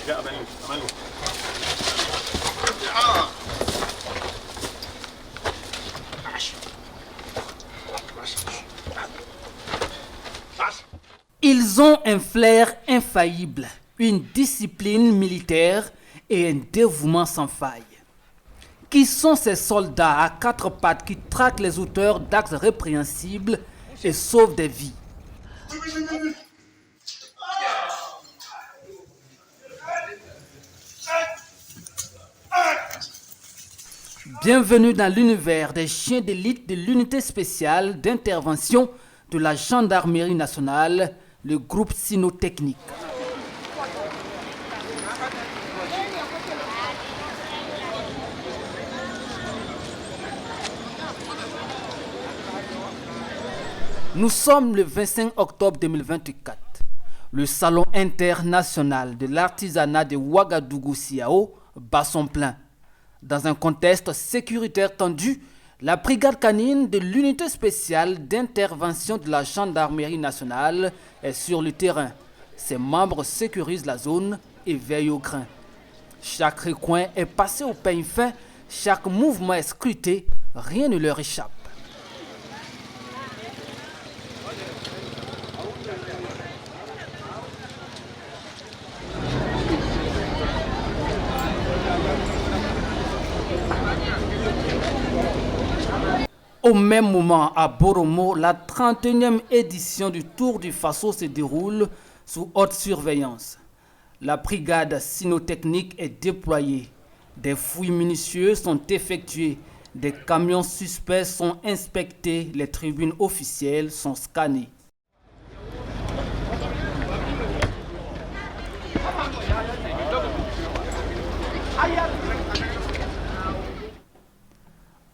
Viens, amène-le. Ah. Ils ont un flair infaillible, une discipline militaire et un dévouement sans faille. Qui sont ces soldats à quatre pattes qui traquent les auteurs d'actes répréhensibles et sauvent des vies? Bienvenue dans l'univers des chiens d'élite de l'unité spéciale d'intervention de la Gendarmerie nationale, le groupe cynotechnique. Nous sommes le 25 octobre 2024. Le Salon international de l'artisanat de Ouagadougou-Siao bat son plein. Dans un contexte sécuritaire tendu, la brigade canine de l'unité spéciale d'intervention de la Gendarmerie nationale est sur le terrain. Ses membres sécurisent la zone et veillent au grain. Chaque recoin est passé au peigne fin, chaque mouvement est scruté, rien ne leur échappe. Au même moment, à Boromo, la 31e édition du Tour du Faso se déroule sous haute surveillance. La brigade cynotechnique est déployée. Des fouilles minutieuses sont effectuées. Des camions suspects sont inspectés. Les tribunes officielles sont scannées.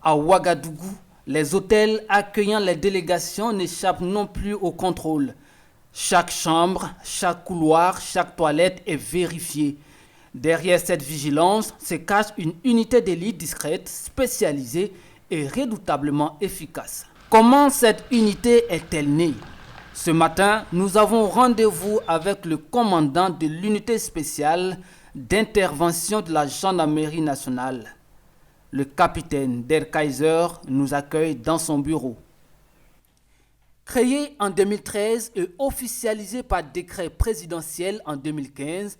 À Ouagadougou, les hôtels accueillant les délégations n'échappent non plus au contrôle. Chaque chambre, chaque couloir, chaque toilette est vérifiée. Derrière cette vigilance se cache une unité d'élite discrète, spécialisée et redoutablement efficace. Comment cette unité est-elle née? Ce matin, nous avons rendez-vous avec le commandant de l'unité spéciale d'intervention de la Gendarmerie nationale. Le capitaine Der Kaiser nous accueille dans son bureau. Créée en 2013 et officialisée par décret présidentiel en 2015,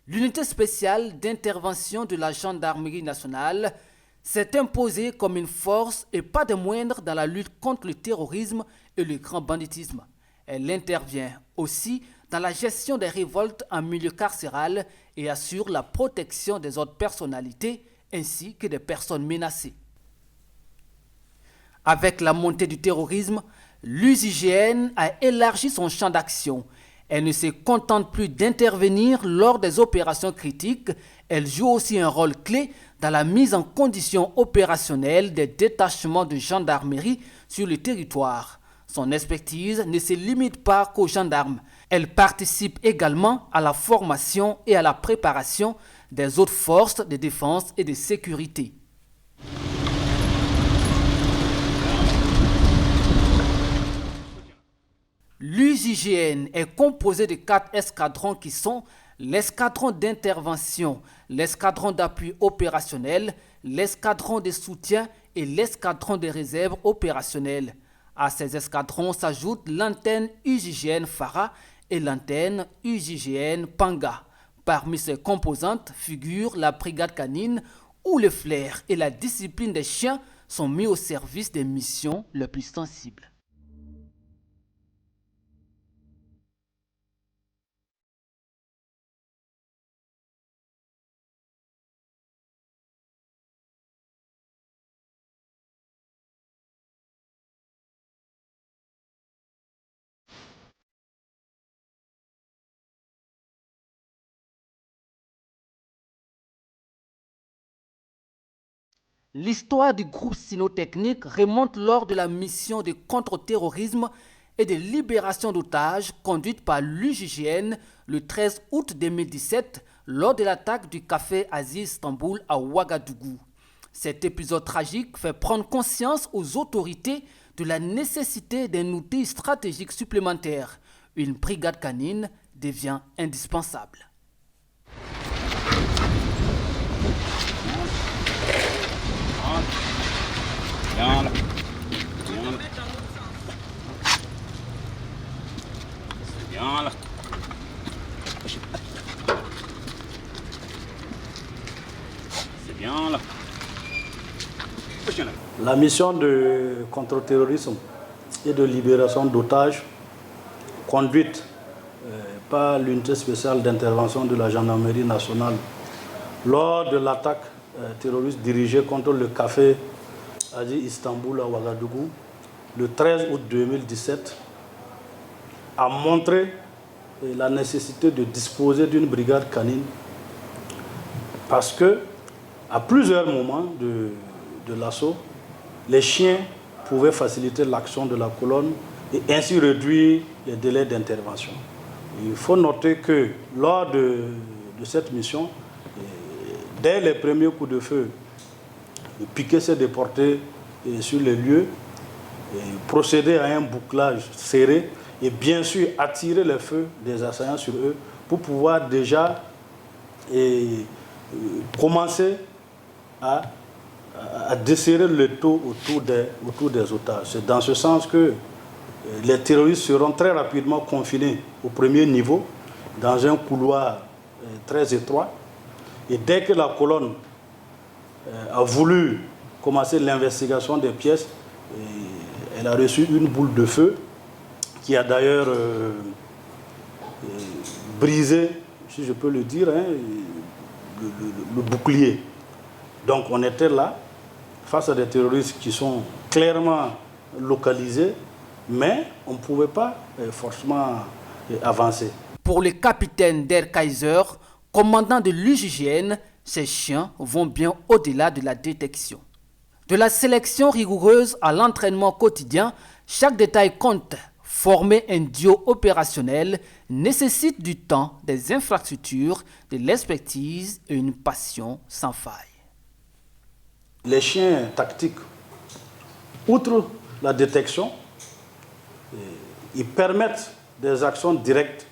l'unité spéciale d'intervention de la Gendarmerie nationale s'est imposée comme une force et pas de moindre dans la lutte contre le terrorisme et le grand banditisme. Elle intervient aussi dans la gestion des révoltes en milieu carcéral et assure la protection des autres personnalités ainsi que des personnes menacées. Avec la montée du terrorisme, l'USIGN a élargi son champ d'action. Elle ne se contente plus d'intervenir lors des opérations critiques, elle joue aussi un rôle clé dans la mise en condition opérationnelle des détachements de gendarmerie sur le territoire. Son expertise ne se limite pas qu'aux gendarmes. Elle participe également à la formation et à la préparation des autres forces de défense et de sécurité. L'USIGN est composée de 4 escadrons qui sont l'escadron d'intervention, l'escadron d'appui opérationnel, l'escadron de soutien et l'escadron de réserve opérationnelle. À ces escadrons s'ajoutent l'antenne USIGN Fara et l'antenne USIGN Panga. Parmi ces composantes figure la brigade canine où le flair et la discipline des chiens sont mis au service des missions les plus sensibles. L'histoire du groupe cynotechnique remonte lors de la mission de contre-terrorisme et de libération d'otages conduite par l'USIGN le 13 août 2017 lors de l'attaque du café Aziz Istanbul à Ouagadougou. Cet épisode tragique fait prendre conscience aux autorités de la nécessité d'un outil stratégique supplémentaire. Une brigade canine devient indispensable. bien là. Bien là. C'est bien là. C'est bien là. La mission de contre-terrorisme et de libération d'otages conduite par l'unité spéciale d'intervention de la gendarmerie nationale lors de l'attaque terroriste dirigée contre le café Adi Istanbul à Ouagadougou le 13 août 2017 a montré la nécessité de disposer d'une brigade canine parce que à plusieurs moments de l'assaut, les chiens pouvaient faciliter l'action de la colonne et ainsi réduire les délais d'intervention. Il faut noter que lors de cette mission, dès les premiers coups de feu, le piquet s'est déporté sur les lieux, procéder à un bouclage serré et bien sûr attirer les feux des assaillants sur eux pour pouvoir déjà commencer à desserrer le taux autour des otages. C'est dans ce sens que les terroristes seront très rapidement confinés au premier niveau, dans un couloir très étroit. Et dès que la colonne a voulu commencer l'investigation des pièces, elle a reçu une boule de feu qui a d'ailleurs brisé, si je peux le dire, le bouclier. Donc on était là, face à des terroristes qui sont clairement localisés, mais on ne pouvait pas forcément avancer. Pour le capitaine Der Kaiser, commandant de l'UGGN, ces chiens vont bien au-delà de la détection. De la sélection rigoureuse à l'entraînement quotidien, chaque détail compte. Former un duo opérationnel nécessite du temps, des infrastructures, de l'expertise et une passion sans faille. Les chiens tactiques, outre la détection, ils permettent des actions directes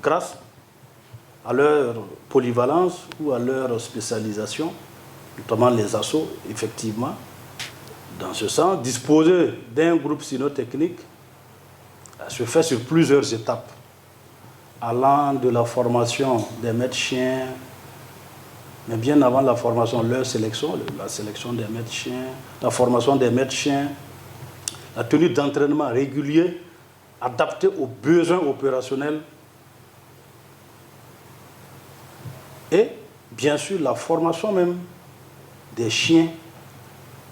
grâce à leur polyvalence ou à leur spécialisation, notamment les assauts, effectivement. Dans ce sens, disposer d'un groupe cynotechnique se fait sur plusieurs étapes, allant de la formation des maîtres chiens, mais bien avant la formation, leur sélection, la sélection des maîtres chiens, la formation des maîtres chiens, la tenue d'entraînement régulier, adapté aux besoins opérationnels et bien sûr la formation même des chiens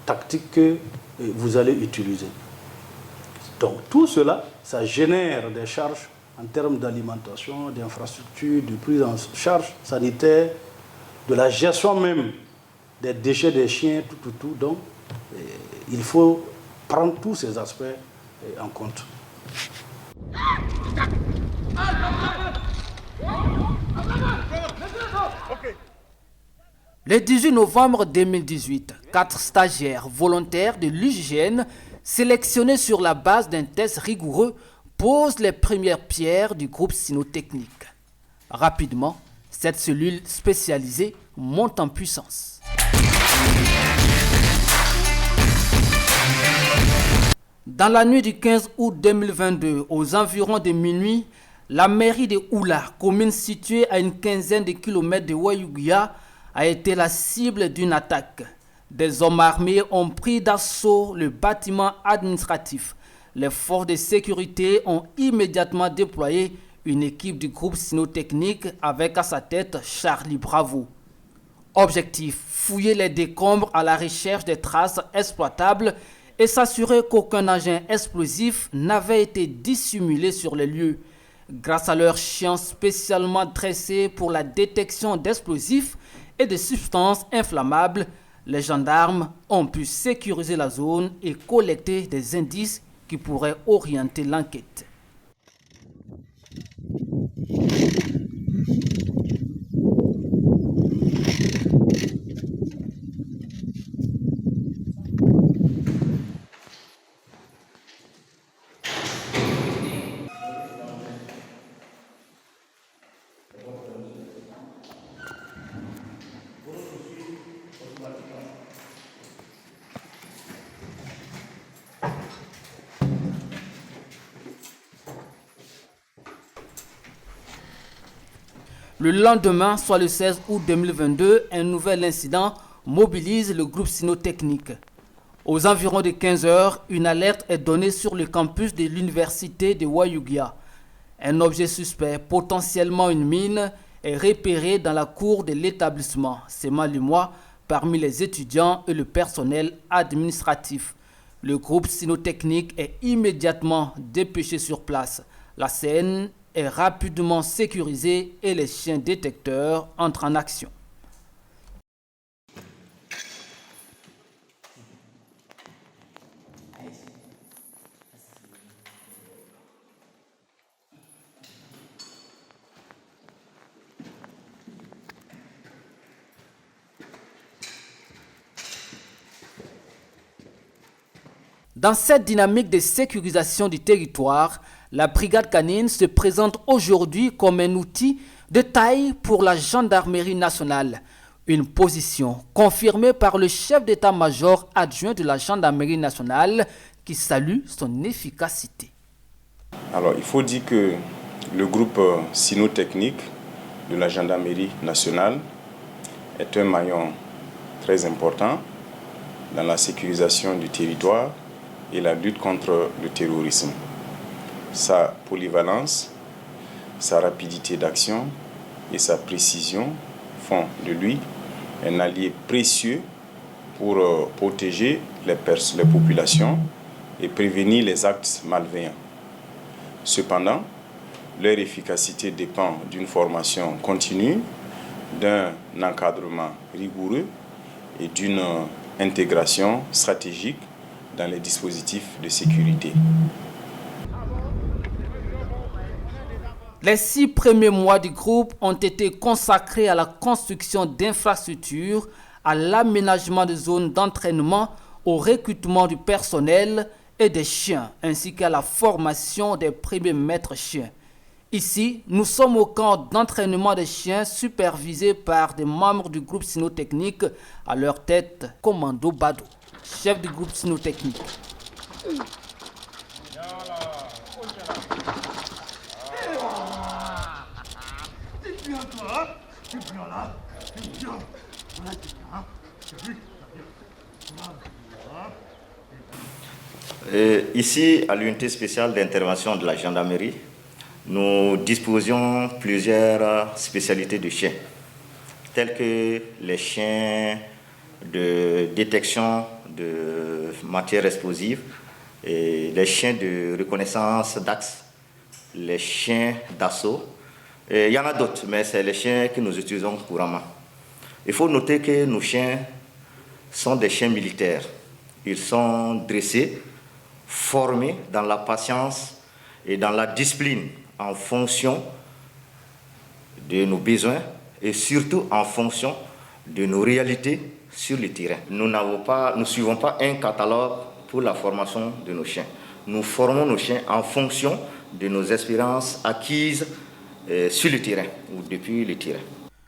tactiques que vous allez utiliser. Donc tout cela, ça génère des charges en termes d'alimentation, d'infrastructures, de prise en charge sanitaire, de la gestion même des déchets des chiens, tout. Donc, il faut prendre tous ces aspects en compte. Le 18 novembre 2018, 4 stagiaires volontaires de l'UGGN, sélectionnés sur la base d'un test rigoureux, posent les premières pierres du groupe cynotechnique. Rapidement, cette cellule spécialisée monte en puissance. Dans la nuit du 15 août 2022, aux environs de minuit, la mairie de Oula, commune située à une quinzaine de kilomètres de Ouayouguia, a été la cible d'une attaque. Des hommes armés ont pris d'assaut le bâtiment administratif. Les forces de sécurité ont immédiatement déployé une équipe du groupe cynotechnique avec à sa tête Charlie Bravo. Objectif, fouiller les décombres à la recherche des traces exploitables et s'assurer qu'aucun agent explosif n'avait été dissimulé sur les lieux. Grâce à leurs chiens spécialement dressés pour la détection d'explosifs et de substances inflammables, les gendarmes ont pu sécuriser la zone et collecter des indices qui pourraient orienter l'enquête. Le lendemain, soit le 16 août 2022, un nouvel incident mobilise le groupe cynotechnique. Aux environs de 15 heures, une alerte est donnée sur le campus de l'université de Wayugia. Un objet suspect, potentiellement une mine, est repéré dans la cour de l'établissement. C'est Malinois parmi les étudiants et le personnel administratif. Le groupe cynotechnique est immédiatement dépêché sur place. La scène est rapidement sécurisée et les chiens détecteurs entrent en action. Dans cette dynamique de sécurisation du territoire, la brigade canine se présente aujourd'hui comme un outil de taille pour la gendarmerie nationale. Une position confirmée par le chef d'état-major adjoint de la gendarmerie nationale qui salue son efficacité. Alors, il faut dire que le groupe cynotechnique de la gendarmerie nationale est un maillon très important dans la sécurisation du territoire et la lutte contre le terrorisme. Sa polyvalence, sa rapidité d'action et sa précision font de lui un allié précieux pour protéger les populations et prévenir les actes malveillants. Cependant, leur efficacité dépend d'une formation continue, d'un encadrement rigoureux et d'une intégration stratégique dans les dispositifs de sécurité. Les 6 premiers mois du groupe ont été consacrés à la construction d'infrastructures, à l'aménagement de zones d'entraînement, au recrutement du personnel et des chiens, ainsi qu'à la formation des premiers maîtres chiens. Ici, nous sommes au camp d'entraînement des chiens supervisé par des membres du groupe cynotechnique, à leur tête, Commando Bado, chef du groupe cynotechnique. Ici, à l'unité spéciale d'intervention de la gendarmerie, nous disposions plusieurs spécialités de chiens, telles que les chiens de détection de matières explosives, et les chiens de reconnaissance d'axe, les chiens d'assaut. Il y en a d'autres, mais c'est les chiens que nous utilisons couramment. Il faut noter que nos chiens sont des chiens militaires. Ils sont dressés, formés dans la patience et dans la discipline en fonction de nos besoins et surtout en fonction de nos réalités sur le terrain. Nous ne suivons pas un catalogue pour la formation de nos chiens. Nous formons nos chiens en fonction de nos expériences acquises sur le terrain ou depuis le terrain.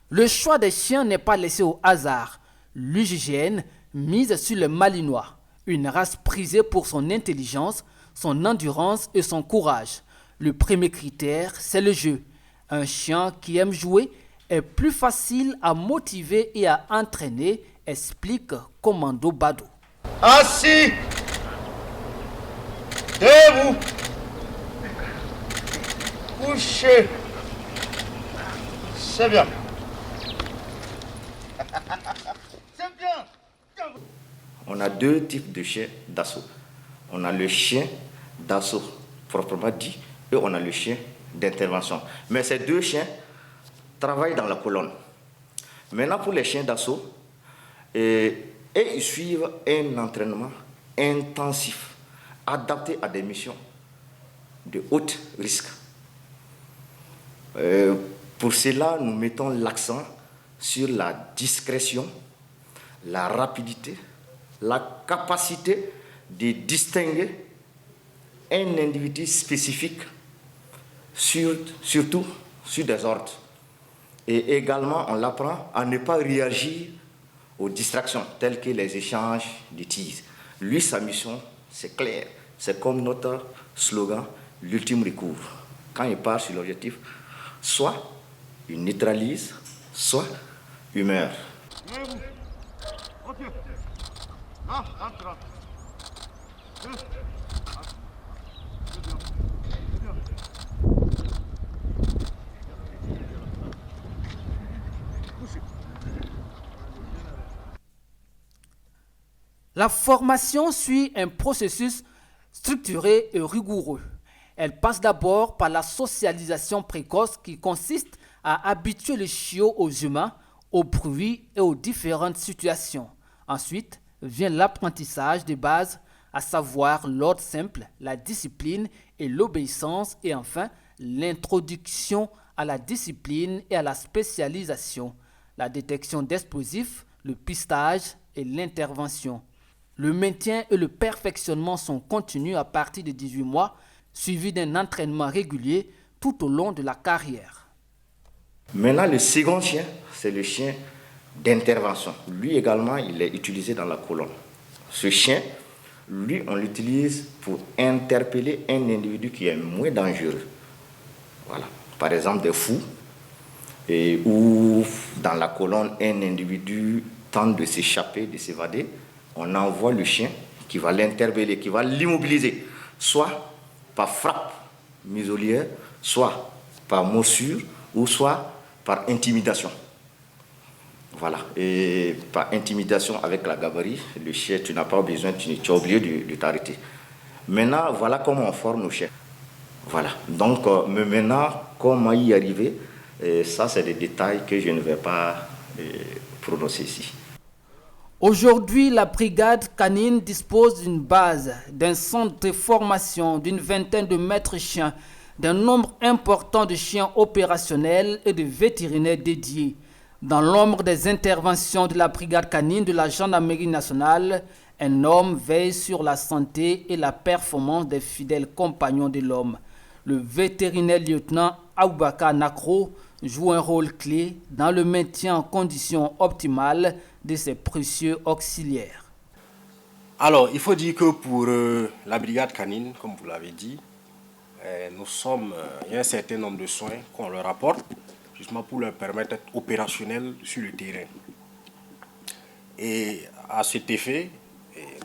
Le choix des chiens n'est pas laissé au hasard. L'UGGN mise sur le Malinois, une race prisée pour son intelligence, son endurance et son courage. Le premier critère, c'est le jeu. Un chien qui aime jouer est plus facile à motiver et à entraîner, explique Commando Bado. Assis, debout, couché. C'est bien. C'est bien. On a 2 types de chiens d'assaut. On a le chien d'assaut proprement dit et on a le chien d'intervention. Mais ces 2 chiens travaillent dans la colonne. Maintenant, pour les chiens d'assaut, ils suivent un entraînement intensif, adapté à des missions de haut risque. Pour cela, nous mettons l'accent sur la discrétion, la rapidité, la capacité de distinguer un individu spécifique, surtout sur des ordres. Et également, on l'apprend à ne pas réagir aux distractions, telles que les échanges de tirs. Lui, sa mission, c'est clair. C'est comme notre slogan, l'ultime recours. Quand il part sur l'objectif, soit il neutralise, soit il meurt. La formation suit un processus structuré et rigoureux. Elle passe d'abord par la socialisation précoce qui consiste à habituer le chiot aux humains, aux bruits et aux différentes situations. Ensuite vient l'apprentissage des bases, à savoir l'ordre simple, la discipline et l'obéissance, et enfin l'introduction à la discipline et à la spécialisation, la détection d'explosifs, le pistage et l'intervention. Le maintien et le perfectionnement sont continus à partir de 18 mois, suivis d'un entraînement régulier tout au long de la carrière. Maintenant, le second chien, c'est le chien d'intervention. Lui également, il est utilisé dans la colonne. Ce chien, lui, on l'utilise pour interpeller un individu qui est moins dangereux. Voilà. Par exemple, des fous, ou dans la colonne, un individu tente de s'échapper, de s'évader. On envoie le chien qui va l'interpeller, qui va l'immobiliser, soit par frappe muselière, soit par morsure, ou soit par intimidation. Voilà. Et par intimidation avec la gabarit, le chien, tu n'as pas besoin, tu es obligé de t'arrêter. Maintenant, voilà comment on forme nos chiens. Voilà. Donc, maintenant, comment y arriver, ça, c'est des détails que je ne vais pas prononcer ici. Aujourd'hui, la brigade canine dispose d'une base, d'un centre de formation, d'une vingtaine de maîtres chiens, d'un nombre important de chiens opérationnels et de vétérinaires dédiés. Dans l'ombre des interventions de la brigade canine de la gendarmerie nationale, un homme veille sur la santé et la performance des fidèles compagnons de l'homme. Le vétérinaire lieutenant Aboubakar Nakro joue un rôle clé dans le maintien en condition optimale de ces précieux auxiliaires. Alors, il faut dire que pour la brigade canine, comme vous l'avez dit, il y a un certain nombre de soins qu'on leur apporte, justement pour leur permettre d'être opérationnels sur le terrain. Et à cet effet,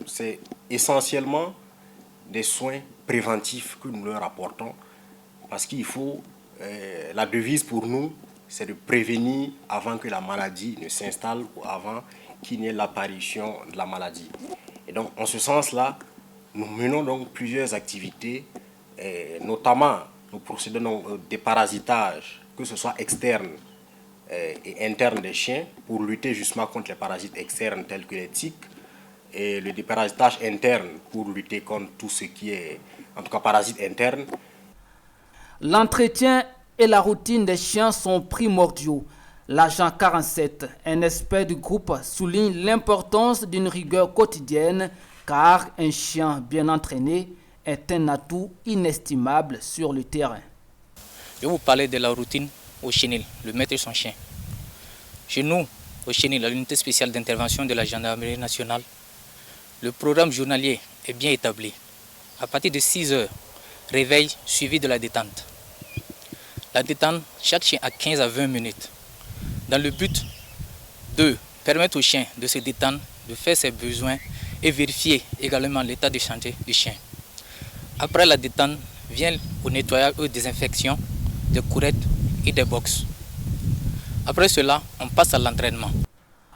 c'est essentiellement des soins préventifs que nous leur apportons, parce qu'il faut, la devise pour nous, c'est de prévenir avant que la maladie ne s'installe ou avant qu'il n'y ait l'apparition de la maladie. Et donc, en ce sens-là, nous menons donc plusieurs activités, notamment nous procédons au déparasitage, que ce soit externe et interne des chiens, pour lutter justement contre les parasites externes tels que les tiques, et le déparasitage interne pour lutter contre tout ce qui est, en tout cas, parasites internes. L'entretien et la routine des chiens sont primordiaux. L'agent 47, un expert du groupe, souligne l'importance d'une rigueur quotidienne car un chien bien entraîné est un atout inestimable sur le terrain. Je vais vous parler de la routine au chenil, le maître son chien. Chez nous, au chenil, à l'unité spéciale d'intervention de la gendarmerie nationale, le programme journalier est bien établi. À partir de 6 heures, réveil suivi de la détente. La détente, chaque chien a 15 à 20 minutes. Dans le but de permettre au chien de se détendre, de faire ses besoins et vérifier également l'état de santé du chien. Après la détente, vient au nettoyage ou désinfection des courettes et des box. Après cela, on passe à l'entraînement.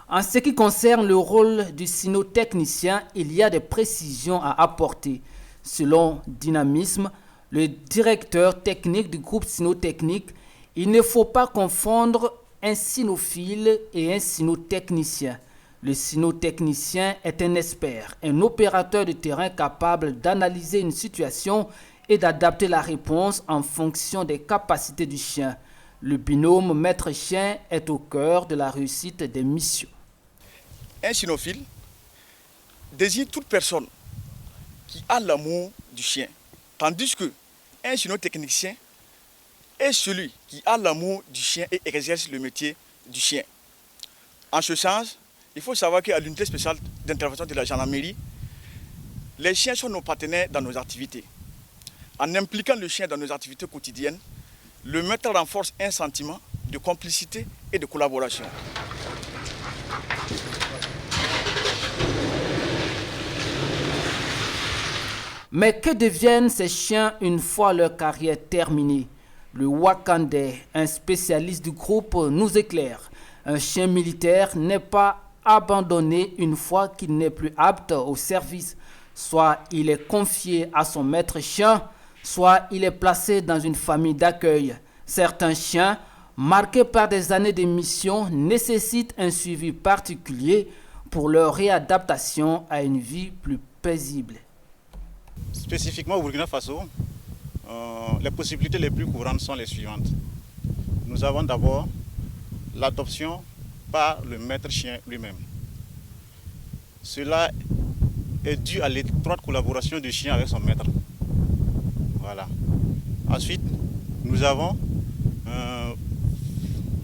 En ce qui concerne le rôle du cynotechnicien, il y a des précisions à apporter. Selon Dynamisme, le directeur technique du groupe cynotechnique, il ne faut pas confondre un cynophile et un cynotechnicien. Le cynotechnicien est un expert, un opérateur de terrain capable d'analyser une situation et d'adapter la réponse en fonction des capacités du chien. Le binôme maître-chien est au cœur de la réussite des missions. Un cynophile désigne toute personne qui a l'amour du chien, tandis qu'un cynotechnicien est celui qui a l'amour du chien et exerce le métier du chien. En ce sens, il faut savoir qu'à l'unité spéciale d'intervention de la gendarmerie, les chiens sont nos partenaires dans nos activités. En impliquant le chien dans nos activités quotidiennes, le maître renforce un sentiment de complicité et de collaboration. Mais que deviennent ces chiens une fois leur carrière terminée? Le Wakandais, un spécialiste du groupe, nous éclaire. Un chien militaire n'est pas abandonné une fois qu'il n'est plus apte au service. Soit il est confié à son maître chien, soit il est placé dans une famille d'accueil. Certains chiens, marqués par des années de mission, nécessitent un suivi particulier pour leur réadaptation à une vie plus paisible. Spécifiquement au Burkina Faso, les possibilités les plus courantes sont les suivantes. Nous avons d'abord l'adoption par le maître chien lui-même. Cela est dû à l'étroite collaboration du chien avec son maître. Voilà. Ensuite, nous avons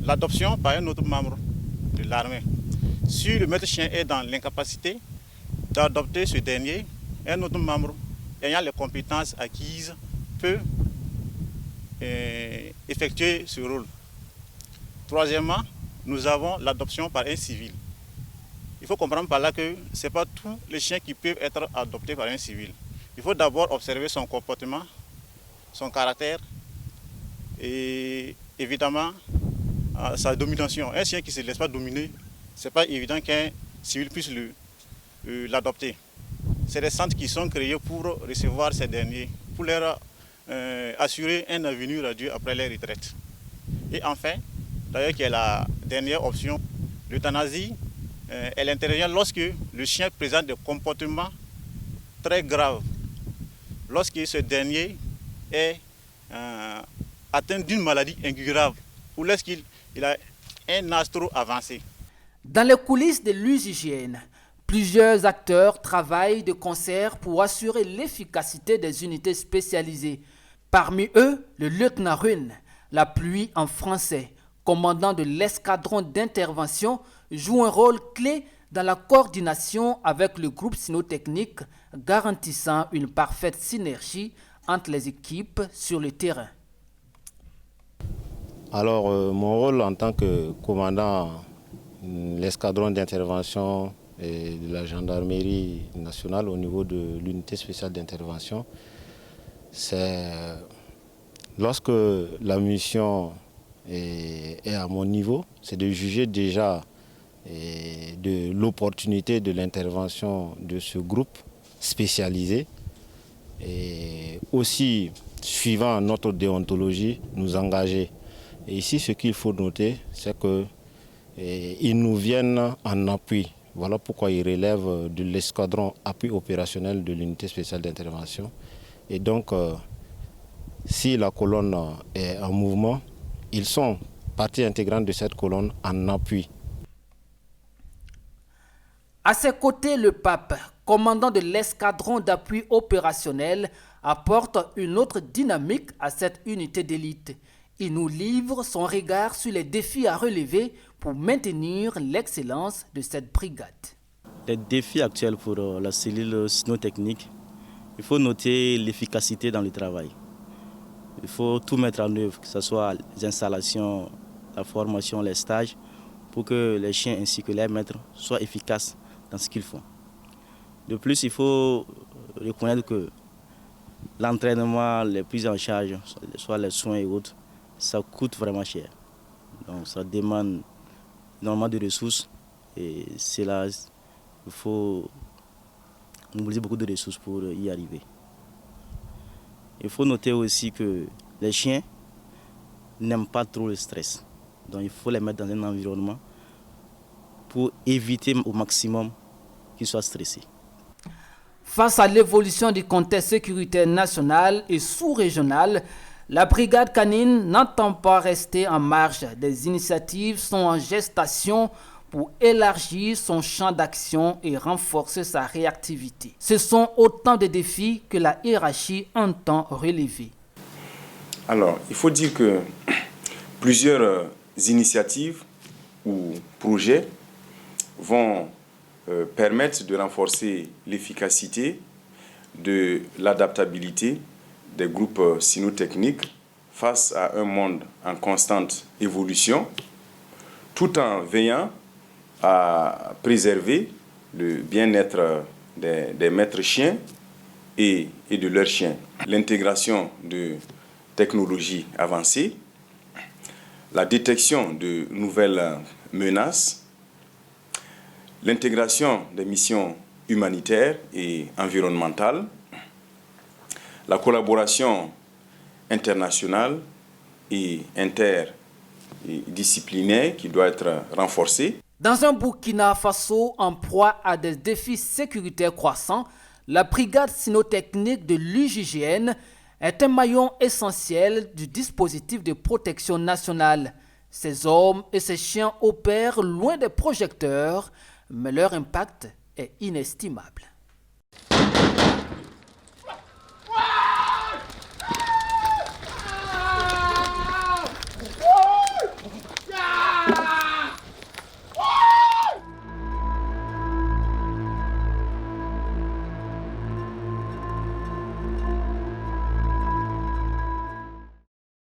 l'adoption par un autre membre de l'armée. Si le maître chien est dans l'incapacité d'adopter ce dernier, un autre membre ayant les compétences acquises peut effectuer ce rôle. Troisièmement, nous avons l'adoption par un civil. Il faut comprendre par là que ce n'est pas tous les chiens qui peuvent être adoptés par un civil. Il faut d'abord observer son comportement, son caractère et évidemment sa domination. Un chien qui ne se laisse pas dominer, ce n'est pas évident qu'un civil puisse l'adopter. C'est des centres qui sont créés pour recevoir ces derniers, pour leur assurer un avenir radieux après leur retraite. Et enfin, d'ailleurs, qui est la dernière option, l'euthanasie, elle intervient lorsque le chien présente des comportements très graves, lorsque ce dernier est atteint d'une maladie incurable ou lorsqu'il a un astro avancé. Dans les coulisses de l'usine, plusieurs acteurs travaillent de concert pour assurer l'efficacité des unités spécialisées. Parmi eux, le lieutenant Rune, la pluie en français, commandant de l'escadron d'intervention, joue un rôle clé dans la coordination avec le groupe cynotechnique, garantissant une parfaite synergie entre les équipes sur le terrain. Alors, mon rôle en tant que commandant de l'escadron d'intervention de la gendarmerie nationale au niveau de l'unité spéciale d'intervention, c'est lorsque la mission est à mon niveau, c'est de juger déjà de l'opportunité de l'intervention de ce groupe spécialisé et aussi, suivant notre déontologie, nous engager. Et ici, ce qu'il faut noter, c'est qu'ils nous viennent en appui. Voilà pourquoi ils relèvent de l'escadron appui opérationnel de l'unité spéciale d'intervention. Et donc, si la colonne est en mouvement, ils sont partie intégrante de cette colonne en appui. À ses côtés, le pape, commandant de l'escadron d'appui opérationnel, apporte une autre dynamique à cette unité d'élite. Il nous livre son regard sur les défis à relever pour maintenir l'excellence de cette brigade. Les défis actuels pour la cellule cynotechnique, il faut noter l'efficacité dans le travail. Il faut tout mettre en œuvre, que ce soit les installations, la formation, les stages, pour que les chiens ainsi que les maîtres soient efficaces dans ce qu'ils font. De plus, il faut reconnaître que l'entraînement, les prises en charge, soit les soins et autres, ça coûte vraiment cher. Donc ça demande énormément de ressources et c'est là il faut mobiliser beaucoup de ressources pour y arriver. Il faut noter aussi que les chiens n'aiment pas trop le stress. Donc il faut les mettre dans un environnement pour éviter au maximum qu'ils soient stressés. Face à l'évolution du contexte sécuritaire national et sous-régional, la brigade canine n'entend pas rester en marge. Des initiatives sont en gestation pour élargir son champ d'action et renforcer sa réactivité. Ce sont autant de défis que la hiérarchie entend relever. Alors, il faut dire que plusieurs initiatives ou projets vont permettre de renforcer l'efficacité, de l'adaptabilité des groupes cynotechniques face à un monde en constante évolution, tout en veillant à préserver le bien-être des maîtres chiens et de leurs chiens. L'intégration de technologies avancées, la détection de nouvelles menaces, l'intégration des missions humanitaires et environnementales, la collaboration internationale et interdisciplinaire qui doit être renforcée. Dans un Burkina Faso en proie à des défis sécuritaires croissants, la brigade cynotechnique de l'UGGN est un maillon essentiel du dispositif de protection nationale. Ces hommes et ces chiens opèrent loin des projecteurs, mais leur impact est inestimable.